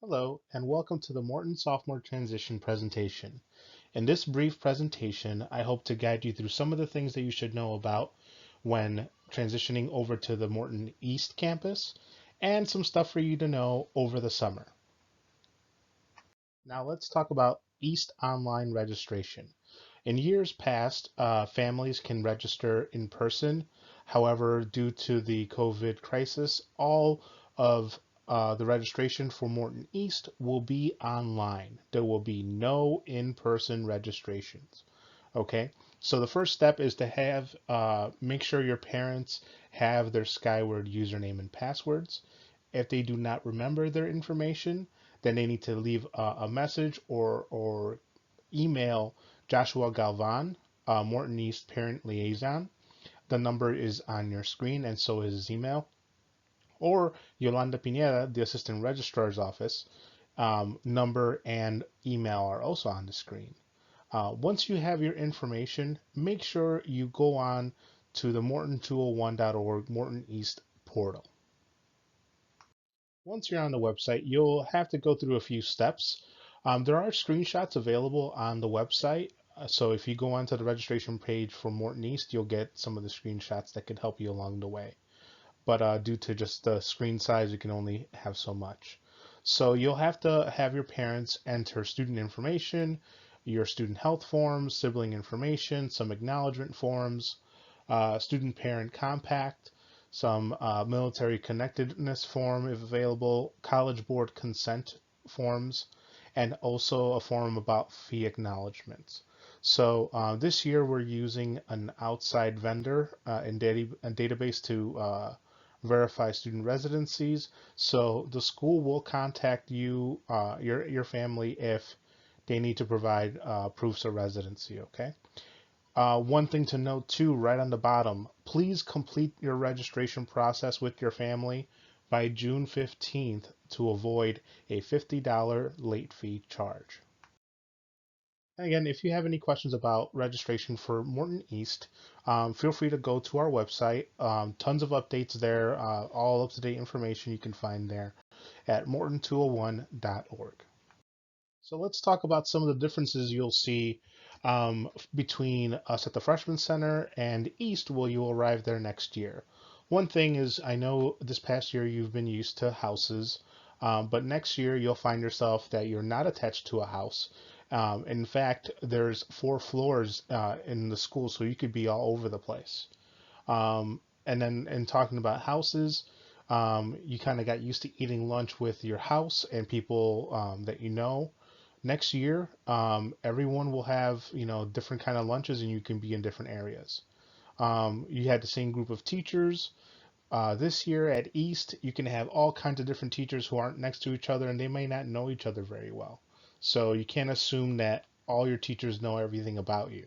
Hello, and welcome to the Morton Sophomore Transition presentation. In this brief presentation, I hope to guide you through some of the things that you should know about when transitioning over to the Morton East campus and some stuff for you to know over the summer. Now let's talk about East online registration. In years past, families can register in person. However, due to the COVID crisis, all of the registration for Morton East will be online. There will be no in-person registrations. Okay, so the first step is to make sure your parents have their Skyward username and passwords. If they do not remember their information, then they need to leave a message or email Joshua Galvan, Morton East Parent Liaison. The number is on your screen, and so is his email. Or Yolanda Pineda, the Assistant Registrar's Office, number and email are also on the screen. Once you have your information, make sure you go on to the Morton201.org Morton East portal. Once you're on the website, you'll have to go through a few steps. There are screenshots available on the website. So if you go onto the registration page for Morton East, you'll get some of the screenshots that could help you along the way. But due to just the screen size, you can only have so much. So you'll have to have your parents enter student information, your student health forms, sibling information, some acknowledgement forms, student parent compact, some military connectedness form if available, college board consent forms, and also a form about fee acknowledgements. So this year we're using an outside vendor in a database to verify student residencies. So the school will contact you, your family, if they need to provide proofs of residency. Okay. One thing to note too, right on the bottom, please complete your registration process with your family by June 15th to avoid a $50 late fee charge. Again, if you have any questions about registration for Morton East, feel free to go to our website. Tons of updates there, all up-to-date information you can find there at morton201.org. So let's talk about some of the differences you'll see between us at the Freshman Center and East where you'll arrive there next year. One thing is, I know this past year you've been used to houses, but next year you'll find yourself that you're not attached to a house. In fact, there's 4 floors in the school, so you could be all over the place. And then in talking about houses, you kind of got used to eating lunch with your house and people that you know. Next year, everyone will have, different kind of lunches and you can be in different areas. You had the same group of teachers. This year at East, you can have all kinds of different teachers who aren't next to each other and they may not know each other very well. So you can't assume that all your teachers know everything about you.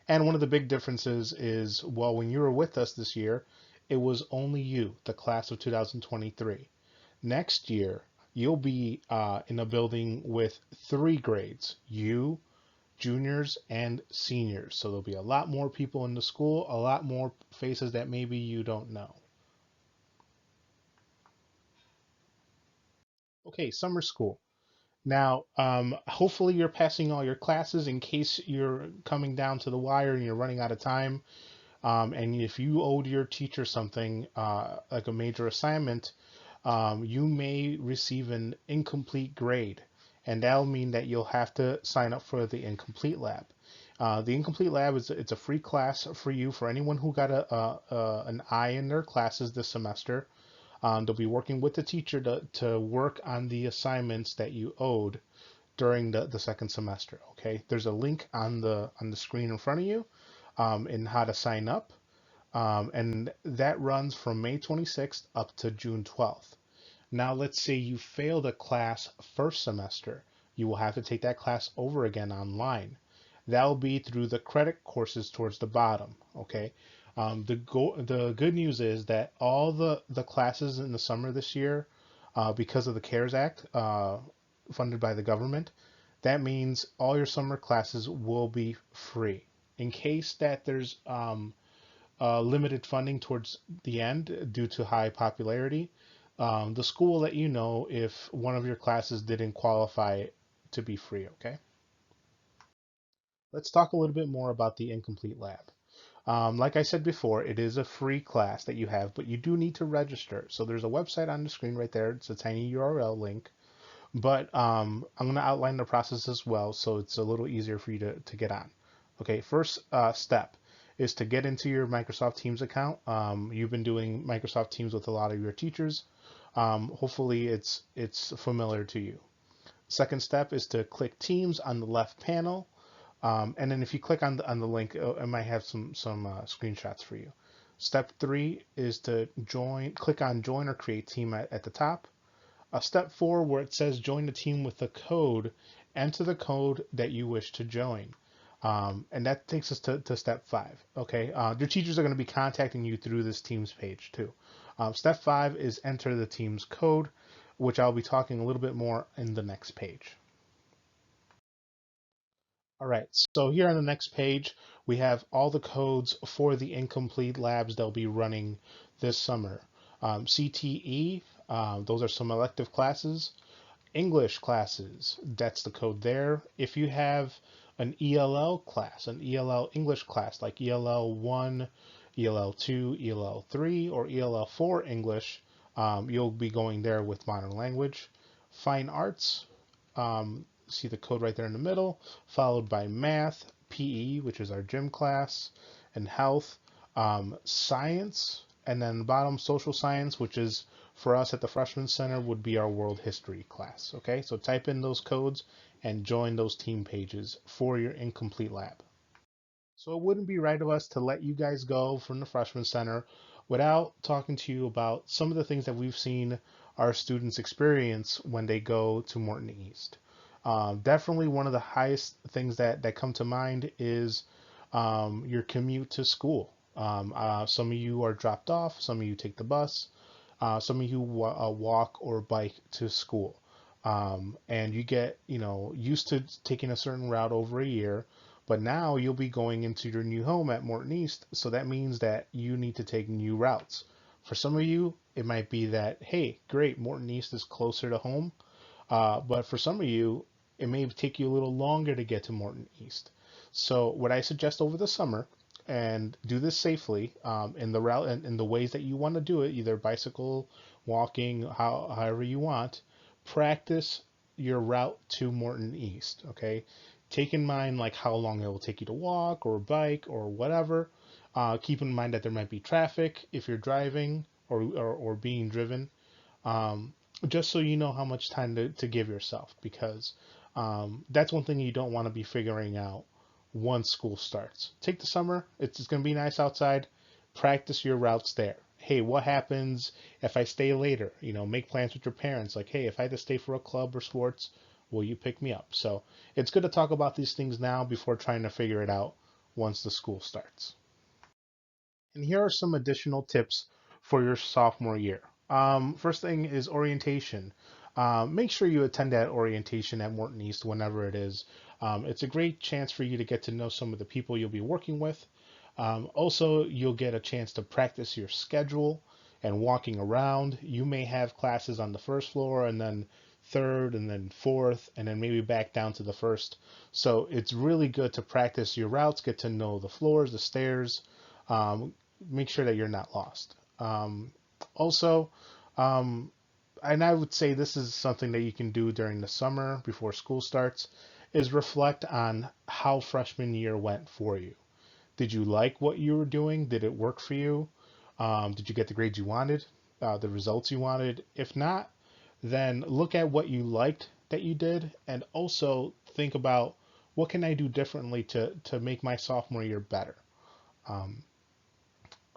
And one of the big differences is, well, when you were with us this year, it was only you, the class of 2023. Next year, you'll be in a building with 3 grades, you, juniors, and seniors. So there'll be a lot more people in the school, a lot more faces that maybe you don't know. Okay, summer school. Now, hopefully you're passing all your classes in case you're coming down to the wire and you're running out of time. And if you owed your teacher something, like a major assignment, you may receive an incomplete grade. And that'll mean that you'll have to sign up for the incomplete lab. The incomplete lab it's a free class for you for anyone who got an I in their classes this semester. They'll be working with the teacher to work on the assignments that you owed during the second semester. Okay, there's a link on the screen in front of you in how to sign up, and that runs from May 26th up to June 12th. Now, let's say you failed a class first semester. You will have to take that class over again online. That will be through the credit courses towards the bottom. Okay. The good news is that all the classes in the summer this year, because of the CARES Act, funded by the government, that means all your summer classes will be free. In case that there's limited funding towards the end due to high popularity, The school will let you know if one of your classes didn't qualify to be free, okay? Let's talk a little bit more about the incomplete lab. Like I said before, it is a free class that you have, but you do need to register. So there's a website on the screen right there. It's a tiny URL link. But I'm going to outline the process as well, so it's a little easier for you to get on. Okay, first step is to get into your Microsoft Teams account. You've been doing Microsoft Teams with a lot of your teachers. Hopefully it's familiar to you. Second step is to click Teams on the left panel. And then if you click on the link, it might have some screenshots for you. Step three is to click on join or create team at the top. Step four, where it says join the team with the code, enter the code that you wish to join. And that takes us to step five. Okay, your teachers are going to be contacting you through this Teams page too. Step five is enter the Teams code, which I'll be talking a little bit more in the next page. All right, so here on the next page, we have all the codes for the incomplete labs they'll be running this summer. CTE, those are some elective classes. English classes, that's the code there. If you have an ELL class, an ELL English class like ELL 1, ELL 2, ELL 3, or ELL 4 English, you'll be going there with modern language. Fine arts, see the code right there in the middle, followed by math, PE, which is our gym class, and health, science, and then the bottom social science, which is for us at the Freshman Center would be our world history class. Okay, so type in those codes and join those team pages for your incomplete lab. So it wouldn't be right of us to let you guys go from the Freshman Center without talking to you about some of the things that we've seen our students experience when they go to Morton East. Definitely one of the highest things that come to mind is your commute to school. Some of you are dropped off, some of you take the bus, some of you walk or bike to school. And you get, used to taking a certain route over a year, but now you'll be going into your new home at Morton East, so that means that you need to take new routes. For some of you, it might be that, hey, great, Morton East is closer to home, but for some of you, it may take you a little longer to get to Morton East. So what I suggest over the summer, and do this safely in the route and in the ways that you want to do it, either bicycle, walking, however you want, practice your route to Morton East, okay? Take in mind like how long it will take you to walk or bike or whatever. Keep in mind that there might be traffic if you're driving or being driven, um, just so you know how much time to give yourself, because that's one thing you don't want to be figuring out once school starts. Take the summer, it's going to be nice outside, practice your routes there. Hey, what happens if I stay later? Make plans with your parents. Like, hey, if I had to stay for a club or sports, will you pick me up? So it's good to talk about these things now before trying to figure it out once the school starts. And here are some additional tips for your sophomore year. First thing is orientation. Make sure you attend that orientation at Morton East whenever it is. It's a great chance for you to get to know some of the people you'll be working with. Also, you'll get a chance to practice your schedule and walking around. You may have classes on the first floor and then third and then fourth and then maybe back down to the first. So it's really good to practice your routes, get to know the floors, the stairs, um, make sure that you're not lost. Also, um, and I would say this is something that you can do during the summer before school starts, is reflect on how freshman year went for you. Did you like what you were doing? Did it work for you? Did you get the grades you wanted? The results you wanted? If not, then look at what you liked that you did, and also think about what can I do differently to make my sophomore year better. Um,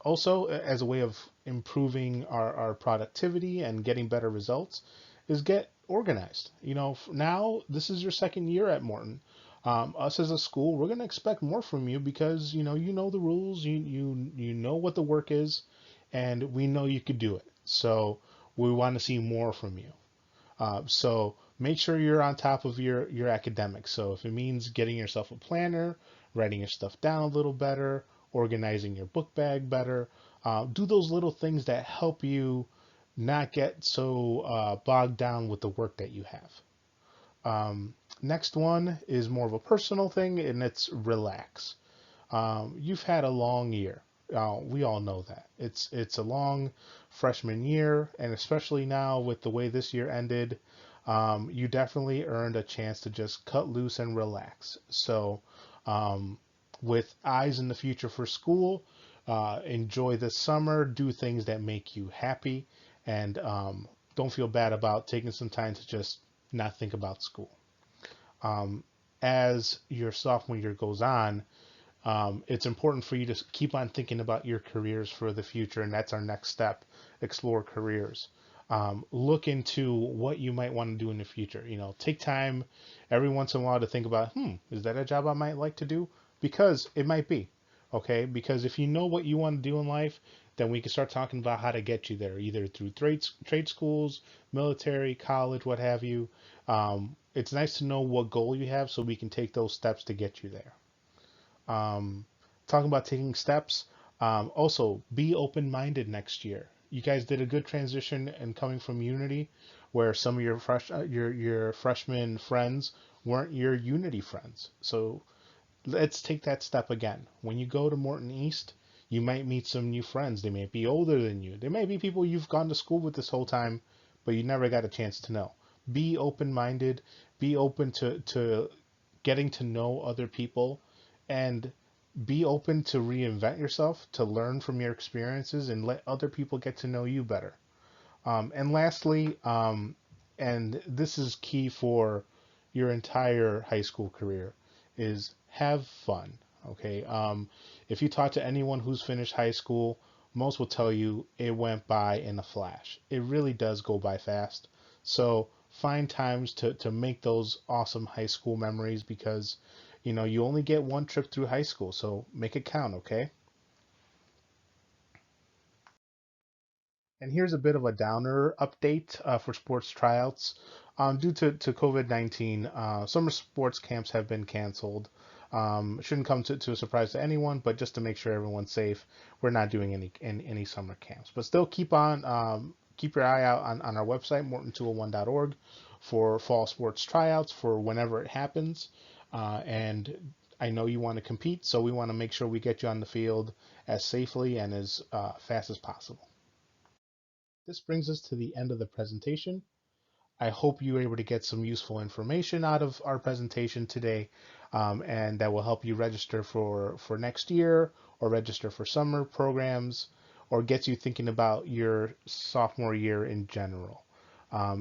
Also, as a way of improving our productivity and getting better results, is get organized. Now this is your second year at Morton. Us as a school, we're going to expect more from you because you know the rules, you know what the work is, and we know you could do it. So we want to see more from you. So make sure you're on top of your academics. So if it means getting yourself a planner, writing your stuff down a little better, organizing your book bag better, do those little things that help you not get so bogged down with the work that you have. Next one is more of a personal thing, and it's relax. You've had a long year. We all know that. It's a long freshman year, and especially now with the way this year ended, you definitely earned a chance to just cut loose and relax. So, um, with eyes in the future for school, enjoy this summer, do things that make you happy, and don't feel bad about taking some time to just not think about school. Um, as your sophomore year goes on, it's important for you to keep on thinking about your careers for the future, and that's our next step. Explore careers. Look into what you might want to do in the future. Take time every once in a while to think about, is that a job I might like to do? Because it might be. Okay, because if you know what you want to do in life, then we can start talking about how to get you there, either through trade schools, military, college, what have you. It's nice to know what goal you have so we can take those steps to get you there. Um, Talking about taking steps. Also, be open-minded next year. You guys did a good transition and coming from Unity, where some of your freshman friends weren't your Unity friends. So let's take that step again. When you go to Morton East, you might meet some new friends. They may be older than you. They may be people you've gone to school with this whole time, but you never got a chance to know. Be open-minded. Be open to getting to know other people, and be open to reinvent yourself, to learn from your experiences, and let other people get to know you better. And lastly, and this is key for your entire high school career, is have fun. Okay. If you talk to anyone who's finished high school, most will tell you it went by in a flash. It really does go by fast. So find times to make those awesome high school memories, because you only get one trip through high school, so make it count, okay? And here's a bit of a downer update for sports tryouts. Due to COVID-19, summer sports camps have been canceled. Shouldn't come to a surprise to anyone, but just to make sure everyone's safe, we're not doing any summer camps. But still keep your eye out on our website, morton201.org, for fall sports tryouts for whenever it happens. And I know you want to compete, so we want to make sure we get you on the field as safely and as fast as possible. This brings us to the end of the presentation. I hope you were able to get some useful information out of our presentation today, and that will help you register for next year, or register for summer programs, or gets you thinking about your sophomore year in general.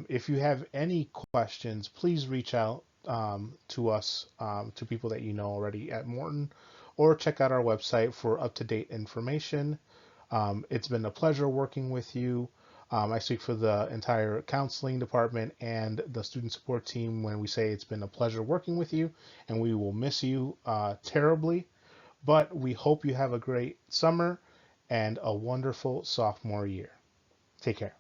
If you have any questions, please reach out to us, to people that you know already at Morton, or check out our website for up-to-date information. It's been a pleasure working with you. I speak for the entire counseling department and the student support team when we say it's been a pleasure working with you, and we will miss you terribly. But we hope you have a great summer and a wonderful sophomore year. Take care.